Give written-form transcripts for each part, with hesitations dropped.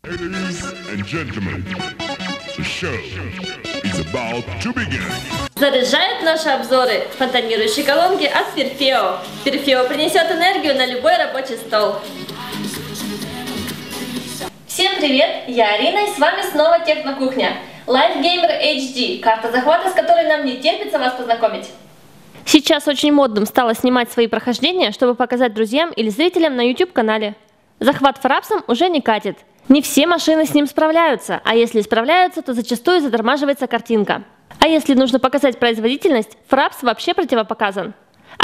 Ladies and gentlemen, the show is about to begin. Заряжают наши обзоры фонтанирующие колонки от Perfeo. Perfeo принесет энергию на любой рабочий стол. Всем привет, я Арина, и с вами снова Технокухня. Live Gamer HD, карта захвата, с которой нам не терпится вас познакомить. Сейчас очень модным стало снимать свои прохождения, чтобы показать друзьям или зрителям на YouTube-канале. Захват фрапсом уже не катит. Не все машины с ним справляются, а если справляются, то зачастую затормаживается картинка. А если нужно показать производительность, фрапс вообще противопоказан.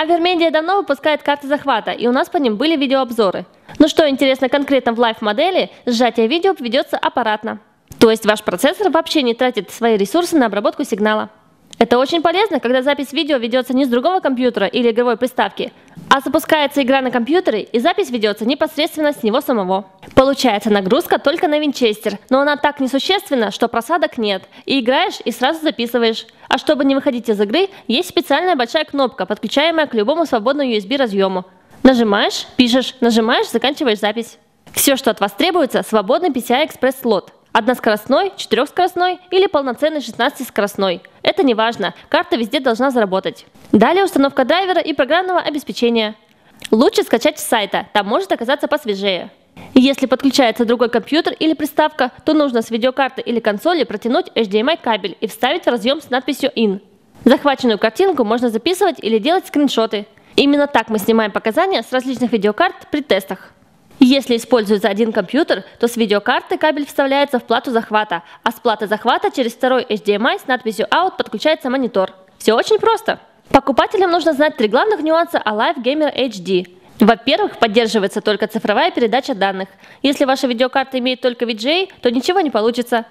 Avermedia давно выпускает карты захвата, и у нас по ним были видеообзоры. Но что интересно конкретно в лайв-модели, сжатие видео ведется аппаратно. То есть ваш процессор вообще не тратит свои ресурсы на обработку сигнала. Это очень полезно, когда запись видео ведется не с другого компьютера или игровой приставки, а запускается игра на компьютере, и запись ведется непосредственно с него самого. Получается нагрузка только на винчестер, но она так несущественна, что просадок нет. И играешь, и сразу записываешь. А чтобы не выходить из игры, есть специальная большая кнопка, подключаемая к любому свободному USB разъему. Нажимаешь, пишешь, нажимаешь, заканчиваешь запись. Все, что от вас требуется, свободный PCI-Express слот. Односкоростной, 4-скоростной или полноценный 16-скоростной. Это не важно, карта везде должна заработать. Далее установка драйвера и программного обеспечения. Лучше скачать с сайта, там может оказаться посвежее. Если подключается другой компьютер или приставка, то нужно с видеокарты или консоли протянуть HDMI кабель и вставить в разъем с надписью IN. Захваченную картинку можно записывать или делать скриншоты. Именно так мы снимаем показания с различных видеокарт при тестах. Если используется один компьютер, то с видеокарты кабель вставляется в плату захвата, а с платы захвата через второй HDMI с надписью Out подключается монитор. Все очень просто. Покупателям нужно знать три главных нюанса о Live Gamer HD. Во-первых, поддерживается только цифровая передача данных. Если ваша видеокарта имеет только VGA, то ничего не получится.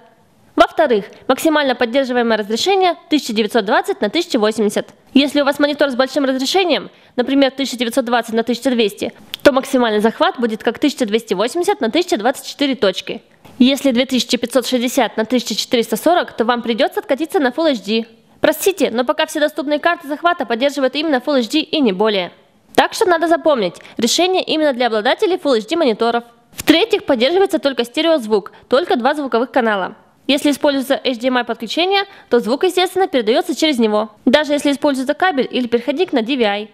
Во-вторых, максимально поддерживаемое разрешение 1920 на 1080. Если у вас монитор с большим разрешением, например 1920 на 1200, то максимальный захват будет как 1280 на 1024 точки. Если 2560 на 1440, то вам придется откатиться на Full HD. Простите, но пока все доступные карты захвата поддерживают именно Full HD и не более. Так что надо запомнить, решение именно для обладателей Full HD мониторов. В-третьих, поддерживается только стереозвук, только два звуковых канала. Если используется HDMI подключение, то звук, естественно, передается через него, даже если используется кабель или переходник на DVI.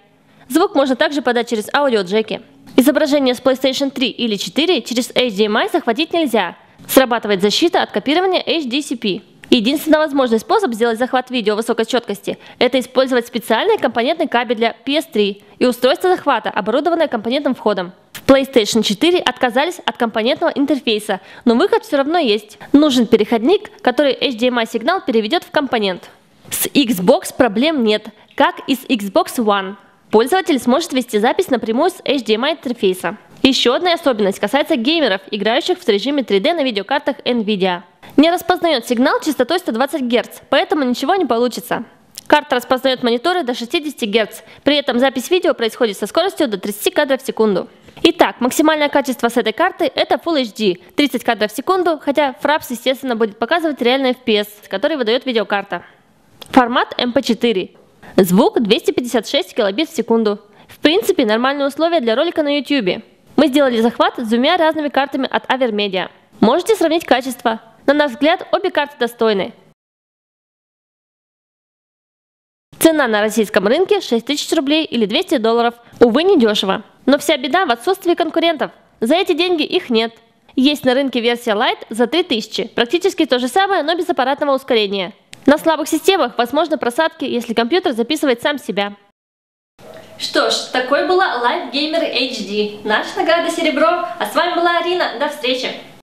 Звук можно также подать через аудиоджеки. Изображение с PlayStation 3 или 4 через HDMI захватить нельзя. Срабатывает защита от копирования HDCP. Единственный возможный способ сделать захват видео высокой четкости – это использовать специальный компонентный кабель для PS3 и устройство захвата, оборудованное компонентным входом. В PlayStation 4 отказались от компонентного интерфейса, но выход все равно есть. Нужен переходник, который HDMI-сигнал переведет в компонент. С Xbox проблем нет, как и с Xbox One. Пользователь сможет вести запись напрямую с HDMI-интерфейса. Еще одна особенность касается геймеров, играющих в режиме 3D на видеокартах NVIDIA. Не распознает сигнал частотой 120 Гц, поэтому ничего не получится. Карта распознает мониторы до 60 Гц, при этом запись видео происходит со скоростью до 30 кадров в секунду. Итак, максимальное качество с этой карты это Full HD, 30 кадров в секунду, хотя фрапс, естественно, будет показывать реальный FPS, который выдает видеокарта. Формат MP4. Звук 256 килобит в секунду. В принципе, нормальные условия для ролика на YouTube. Мы сделали захват с двумя разными картами от Avermedia. Можете сравнить качество. На наш взгляд, обе карты достойны. Цена на российском рынке 6000 рублей или 200 долларов. Увы, не дешево. Но вся беда в отсутствии конкурентов. За эти деньги их нет. Есть на рынке версия Lite за 3000, практически то же самое, но без аппаратного ускорения. На слабых системах возможны просадки, если компьютер записывает сам себя. Что ж, такой была Live Gamer HD. Наша награда серебро, а с вами была Арина. До встречи!